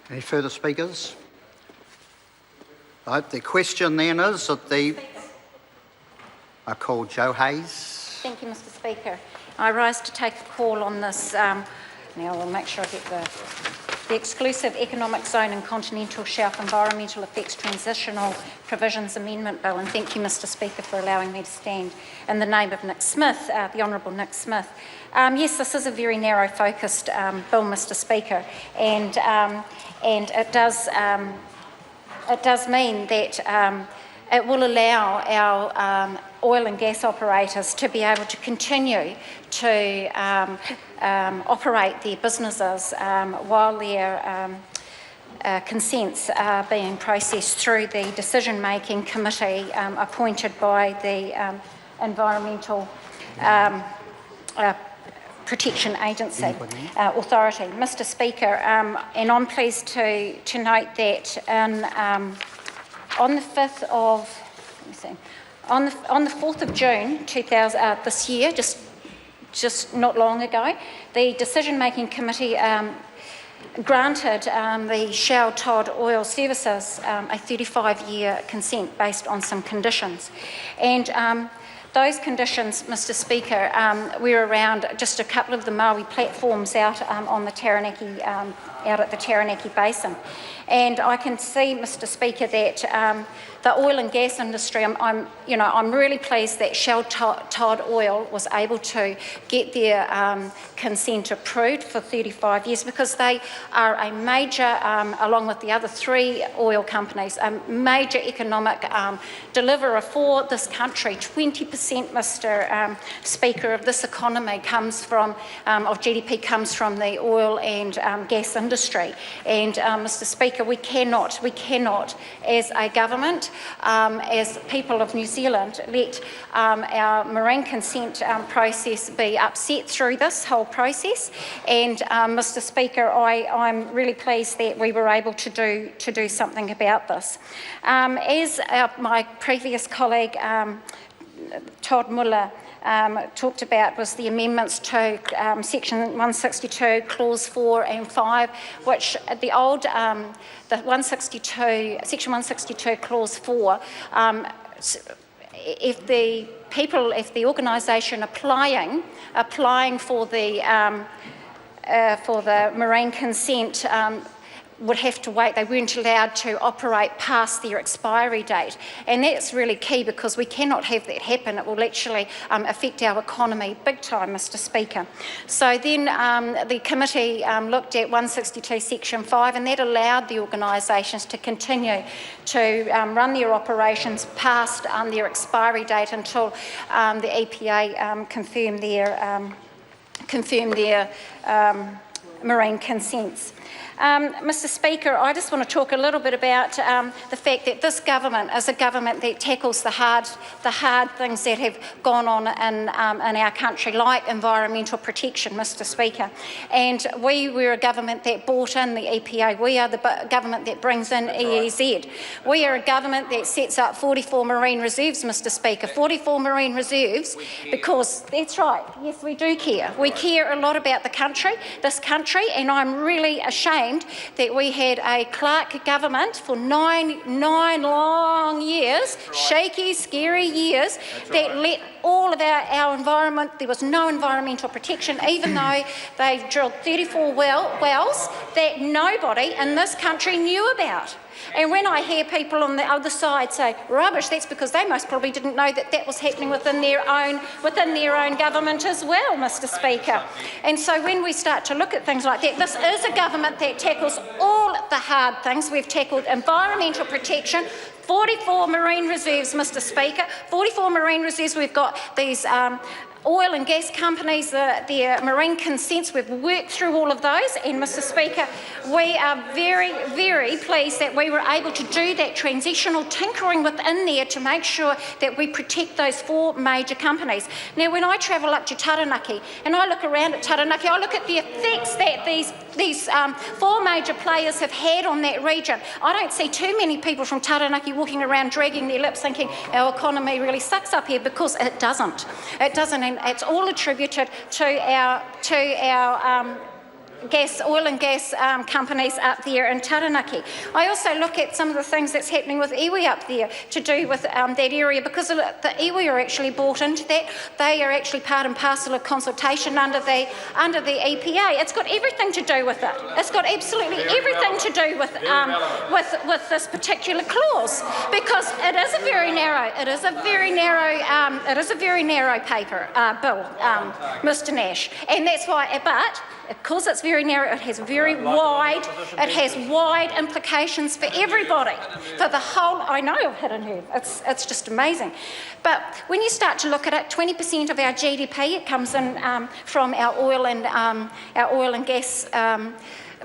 Any further speakers? Right, the question then is that I call Joe Hayes. Thank you, Mr. Speaker. I rise to take a call on this. Now I'll make sure I get the exclusive economic zone and continental shelf environmental effects transitional provisions amendment bill, and thank you, Mr. Speaker, for allowing me to stand in the name of Nick Smith, the Honourable Nick Smith. Yes, this is a very narrow-focused bill, Mr. Speaker, and it does mean that it will allow our oil and gas operators to be able to continue to operate their businesses while their consents are being processed through the decision-making committee appointed by the Environmental Protection Agency Authority. Mr. Speaker, and I'm pleased to note that on the 5th of, on the 4th of June 2000, this year, just not long ago, the decision-making committee granted the Shell Todd Oil Services a 35-year consent based on some conditions. And those conditions, Mr. Speaker, we're around just a couple of the Maui platforms out on the Taranaki, out at the Taranaki Basin. And I can see, Mr. Speaker, that the oil and gas industry, I'm really pleased that Shell Todd Oil was able to get their consent approved for 35 years, because they are a major, along with the other three oil companies, a major economic deliverer for this country. 20%, Mr. Speaker, of this economy comes from, of GDP comes from the oil and gas industry. And Mr. Speaker, we cannot, as a government, as people of New Zealand, let our marine consent process be upset through this whole process. And Mr. Speaker, I'm really pleased that we were able to do something about this. As my previous colleague, Todd Muller, talked about, was the amendments to Section 162, Clause 4 and 5, which the old, the 162, Section 162, Clause 4, if the organisation applying for the marine consent would have to wait. They weren't allowed to operate past their expiry date. And that's really key, because we cannot have that happen. It will actually affect our economy big time, Mr. Speaker. So then the committee looked at 162 Section 5, and that allowed the organisations to continue to run their operations past their expiry date until the EPA confirm their marine consents. Mr. Speaker, I just want to talk a little bit about the fact that this government is a government that tackles the hard things that have gone on in our country, like environmental protection, Mr. Speaker. And we were a government that brought in the EPA. We are the government that brings in EEZ. We are a government that sets up 44 marine reserves, Mr. Speaker. 44 marine reserves, because that's right. Yes, we do care. We care a lot about this country, and I'm really ashamed that we had a Clark government for nine long years, shaky, scary years, that let all of our environment, there was no environmental protection, even though they drilled 34 wells that nobody in this country knew about. And when I hear people on the other side say rubbish, that's because they most probably didn't know that that was happening within their own government as well, Mr. Speaker. And so when we start to look at things like that, this is a government that tackles all the hard things. We've tackled environmental protection, 44 marine reserves, Mr. Speaker, 44 marine reserves. We've got these oil and gas companies, their marine consents. We've worked through all of those, and Mr. Speaker, we are very, very pleased that we were able to do that transitional tinkering within there to make sure that we protect those four major companies. Now, when I travel up to Taranaki and I look around at Taranaki, I look at the effects that these four major players have had on that region. I don't see too many people from Taranaki walking around dragging their lips thinking our economy really sucks up here, because it doesn't. It doesn't, and it's all attributed to our oil and gas companies up there in Taranaki. I also look at some of the things that's happening with iwi up there to do with that area, because the iwi are actually bought into that. They are actually part and parcel of consultation under the EPA. It's got everything to do with it. It's got absolutely everything to do with this particular clause, because it is a very narrow paper bill, Mr. Nash, and that's why. But because it's very narrow, it has wide implications for everybody, for the whole. I know I've hit a nerve. It's just amazing. But when you start to look at it, 20% of our GDP it comes in from our oil and gas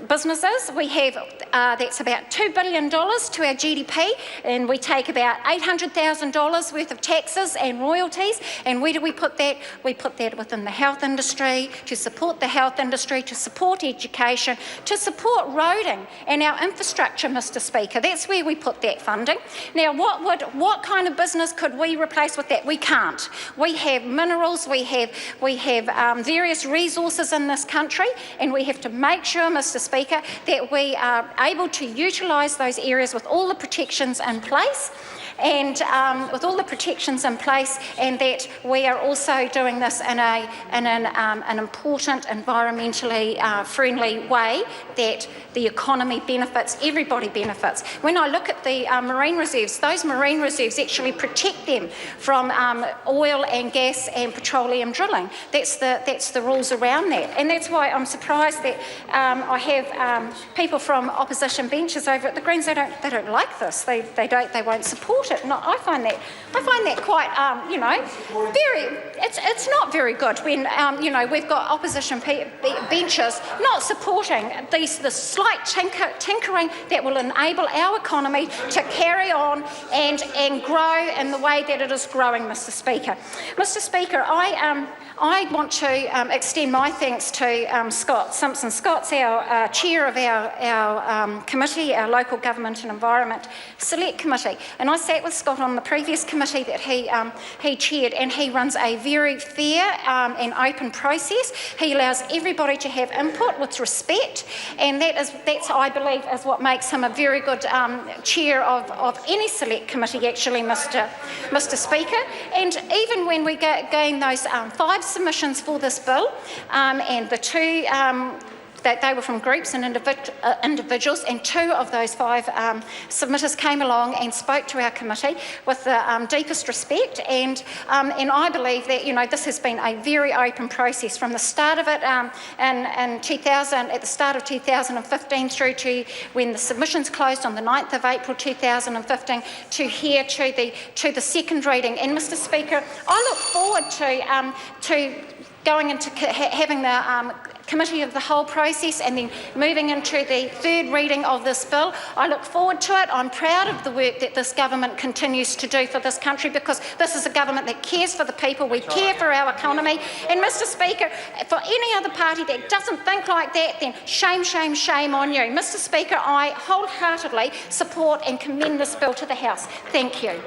businesses. We have that's about $2 billion to our GDP, and we take about $800,000 worth of taxes and royalties. And where do we put that? We put that within the health industry, to support the health industry, to support education, to support roading and our infrastructure, Mr. Speaker. That's where we put that funding. Now, what kind of business could we replace with that? We can't. We have minerals, we have various resources in this country, and we have to make sure, Mr. Speaker, that we are able to utilise those areas with all the protections in place. And that we are also doing this in an important, environmentally friendly way that the economy benefits, everybody benefits. When I look at the marine reserves, those marine reserves actually protect them from oil and gas and petroleum drilling. That's the rules around that, and that's why I'm surprised that I have people from opposition benches over at the Greens. They don't like this. They won't support it. No, I find that quite, very. It's not very good when we've got opposition benches not supporting the slight tinkering that will enable our economy to carry on and grow in the way that it is growing, Mr. Speaker. Mr. Speaker, I want to extend my thanks to Scott Simpson. Scott's our chair of our committee, our Local Government and Environment Select Committee, and I sat with Scott on the previous committee that he chaired, and he runs a very fair and open process. He allows everybody to have input with respect, and that's I believe is what makes him a very good chair of any select committee, actually, Mr. Speaker. And even when we gain those 5 submissions for this bill, and the 2 that they were from groups and individuals, and 2 of those 5 submitters came along and spoke to our committee with the deepest respect, and I believe that this has been a very open process from the start of it in 2000, at the start of 2015, through to when the submissions closed on the 9th of April 2015, to here to the second reading. And Mr. Speaker, I look forward to going into having the committee of the whole process and then moving into the 3rd reading of this bill. I look forward to it. I'm proud of the work that this government continues to do for this country, because this is a government that cares for the people. We care for our economy. And Mr. Speaker, for any other party that doesn't think like that, then shame, shame, shame on you. Mr. Speaker, I wholeheartedly support and commend this bill to the House. Thank you.